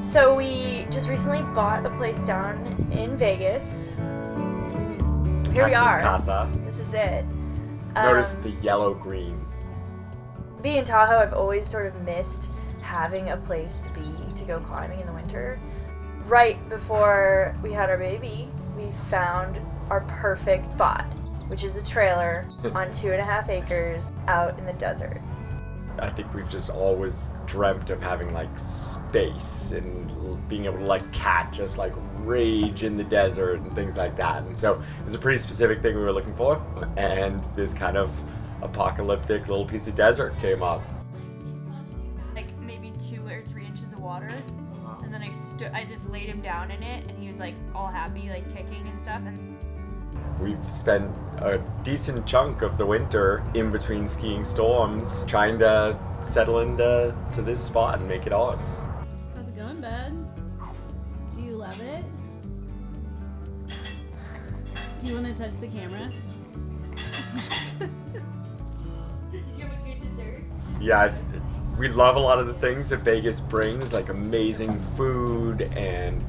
So we just recently bought a place down in Vegas. Here we are. Casa. This is it. Notice the yellow-green. Being in Tahoe, I've always sort of missed having a place to go climbing in the winter. Right before we had our baby, we found our perfect spot, which is a trailer on 2.5 acres out in the desert. I think we've just always dreamt of having like space and being able to like just like rage in the desert and things like that. And so it was a pretty specific thing we were looking for. And this kind of apocalyptic little piece of desert came up. Like maybe 2 or 3 inches of water. And then I just laid him down in it and he was like all happy, like kicking and stuff. And We've spent a decent chunk of the winter in between skiing storms trying to settle into this spot and make it ours. How's it going, bud? Do you love it? Do you want to touch the camera? did you have a good dessert? Yeah, we love a lot of the things that Vegas brings, like amazing food and,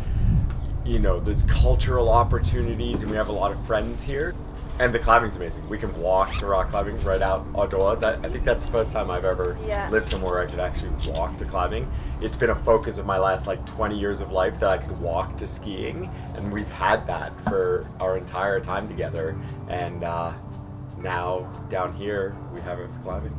you know, there's cultural opportunities, and we have a lot of friends here. And the climbing's amazing. We can walk to rock climbing right out our door. I think that's the first time I've ever lived somewhere I could actually walk to climbing. It's been a focus of my last like 20 years of life that I could walk to skiing, and we've had that for our entire time together. And now down here we have it for climbing.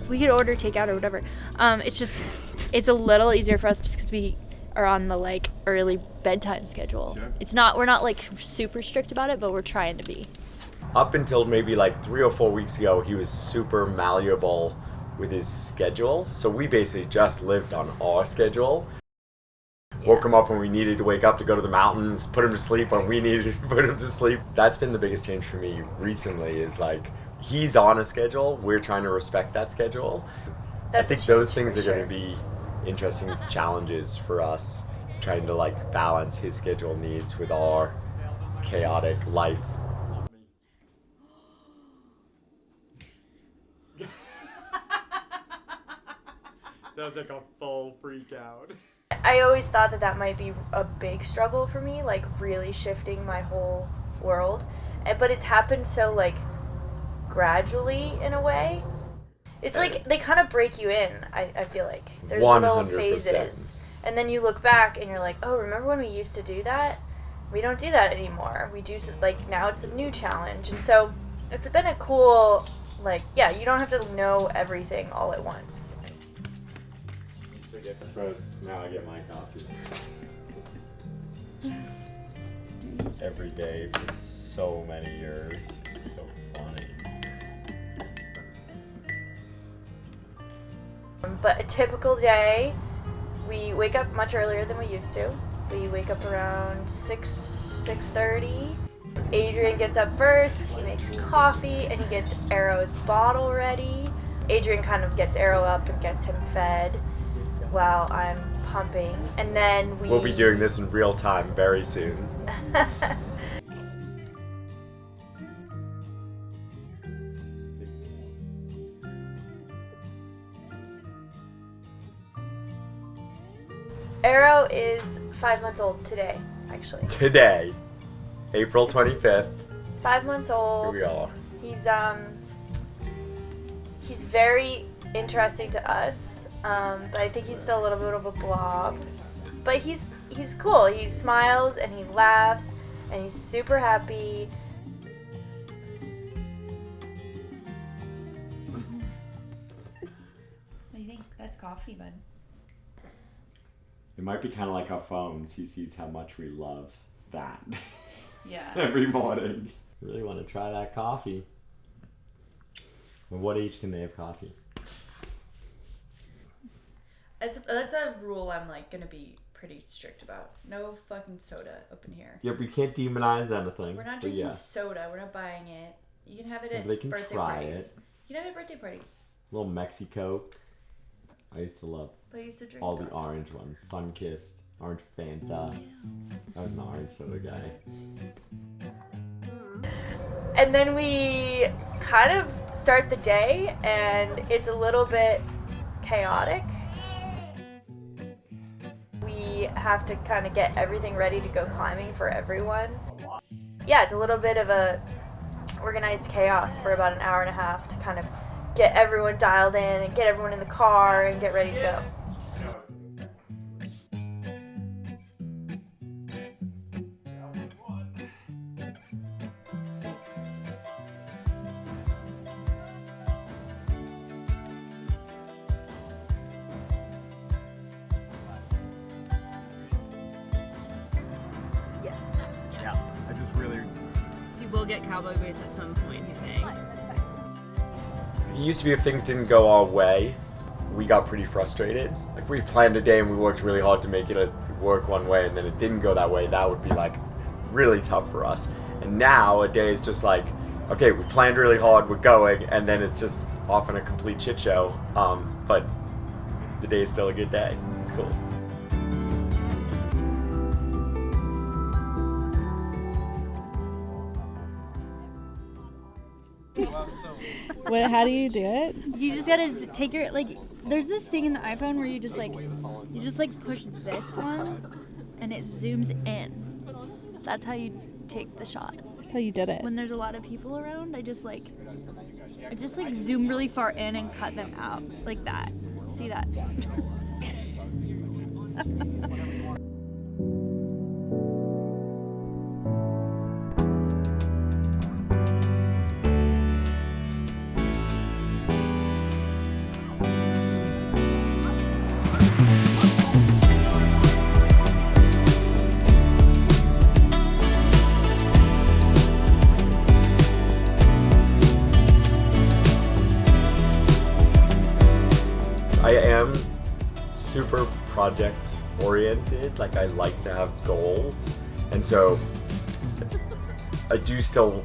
We could order takeout or whatever. It's a little easier for us just because we are on the like early bedtime schedule. Sure. We're not like super strict about it, but we're trying to be. Up until maybe like 3 or 4 weeks ago, he was super malleable with his schedule. So we basically just lived on our schedule. Yeah. Woke him up when we needed to wake up to go to the mountains, put him to sleep when we needed to put him to sleep. That's been the biggest change for me recently, is like, he's on a schedule, we're trying to respect that schedule. I think those things are going to be interesting challenges for us, trying to like balance his schedule needs with our chaotic life. That was like a full freak out. I always thought that might be a big struggle for me, like really shifting my whole world. But it's happened so like gradually in a way. It's like they kind of break you in, I feel like. There's 100%. Little phases. And then you look back and you're like, oh, remember when we used to do that? We don't do that anymore. We do, like, now it's a new challenge. And so it's been a cool, like, yeah, you don't have to know everything all at once. Used to get first, now I get my coffee. Every day for so many years. So funny. But a typical day, we wake up much earlier than we used to. We wake up around 6:30. Adrian gets up first, he makes coffee, and he gets Aaro's bottle ready. Adrian kind of gets Aaro up and gets him fed while I'm pumping. And then we'll be doing this in real time very soon. Aaro is 5 months old today, actually. Today, April 25th. 5 months old. Here we are. He's very interesting to us, but I think he's still a little bit of a blob. But he's cool. He smiles and he laughs and he's super happy. What do you think? That's coffee, bud. It might be kind of like our phones. He sees how much we love that. Yeah. Every morning. Really want to try that coffee. At what age can they have coffee? That's a rule I'm like gonna be pretty strict about. No fucking soda up in here. Yep, we can't demonize anything. We're not drinking soda. We're not buying it. You can have it Maybe at they can birthday try parties. it. You can have it at birthday parties. Little Mexi Coke. I used to love But I used to drink all the that. orange ones. Sunkissed, orange Fanta. I was an orange soda guy. And then we kind of start the day, and it's a little bit chaotic. We have to kind of get everything ready to go climbing for everyone. Yeah, it's a little bit of a organized chaos for about an hour and a half to kind of get everyone dialed in and get everyone in the car and get ready to go. Yes. Yeah, I just really. You will get cowboy boots at some point, he's saying. It used to be if things didn't go our way, we got pretty frustrated. Like we planned a day and we worked really hard to make it work one way, and then it didn't go that way. That would be like really tough for us. And now a day is just like, okay, we planned really hard, we're going, and then it's just often a complete shit show. But the day is still a good day. It's cool. How do you do it? You just gotta take your, like, there's this thing in the iPhone where you just push this one and it zooms in. That's how you take the shot. That's how you did it. When there's a lot of people around, I just zoom really far in and cut them out like that. See that? I am super project oriented. Like I like to have goals, and so I do still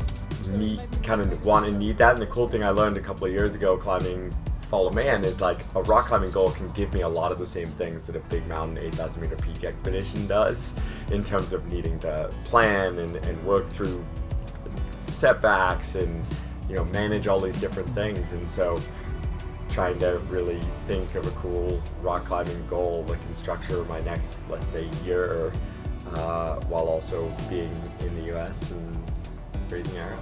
want and need that. And the cool thing I learned a couple of years ago climbing Fall of Man is like a rock climbing goal can give me a lot of the same things that a big mountain 8,000 meter peak expedition does, in terms of needing to plan and work through setbacks and manage all these different things. And so trying to really think of a cool rock climbing goal that can structure my next, let's say, year, while also being in the US and raising Aaro.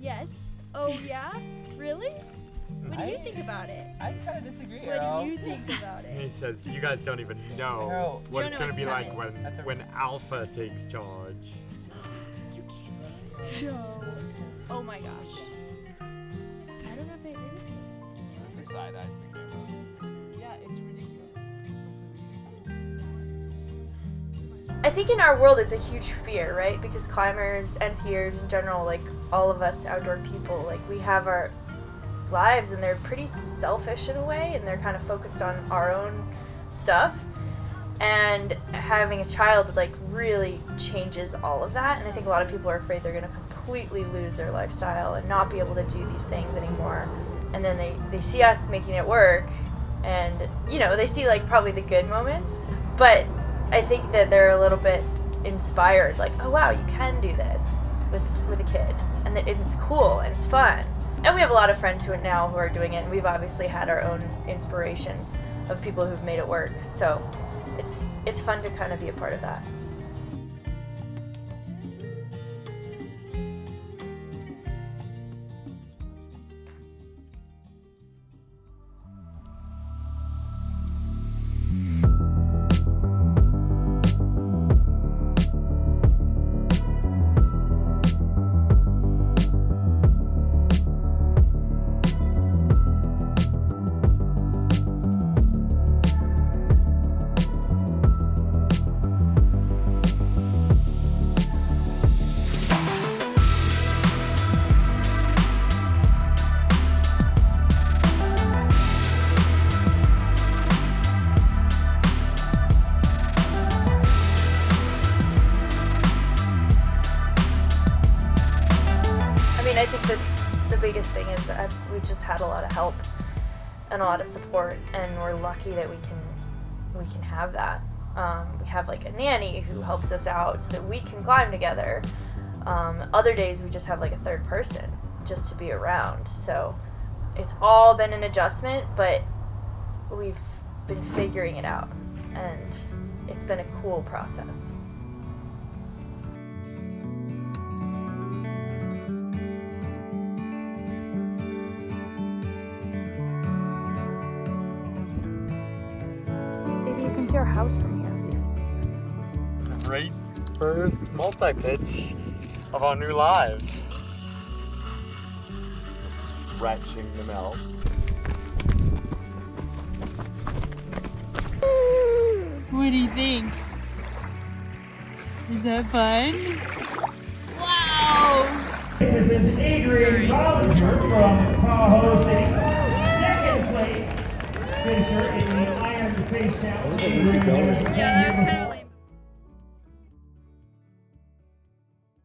Yes. Oh yeah? Really? What do you think about it? I kind of disagree, What Aaro. do you think about He it? says, you guys don't even know Aaro. what You it's don't going know to be what's like coming. when Alpha takes charge. No. Oh my gosh. I don't know if I agree with you. The side I think they will. Yeah, it's ridiculous. I think in our world it's a huge fear, right? Because climbers and skiers in general, like all of us outdoor people, like we have our lives and they're pretty selfish in a way, and they're kind of focused on our own stuff. And having a child like really changes all of that, and I think a lot of people are afraid they're going to completely lose their lifestyle and not be able to do these things anymore. And then they see us making it work, and they see like probably the good moments, but I think that they're a little bit inspired, like, oh wow, you can do this with a kid, and that it's cool and it's fun. And we have a lot of friends who are doing it, and we've obviously had our own inspirations of people who've made it work. So it's fun to kind of be a part of that. I think that the biggest thing is that we've just had a lot of help and a lot of support, and we're lucky that we can have that. We have like a nanny who helps us out so that we can climb together. Other days we just have like a third person just to be around. So it's all been an adjustment, but we've been figuring it out, and it's been a cool process. Maybe you can see our house from here. Great first multi-pitch of our new lives. Stretching them out. What do you think? Is that fun? Wow! This is Adrian from Tahoe City. Second place finisher in the Iron Face Challenge. Going. Yeah, that was kind of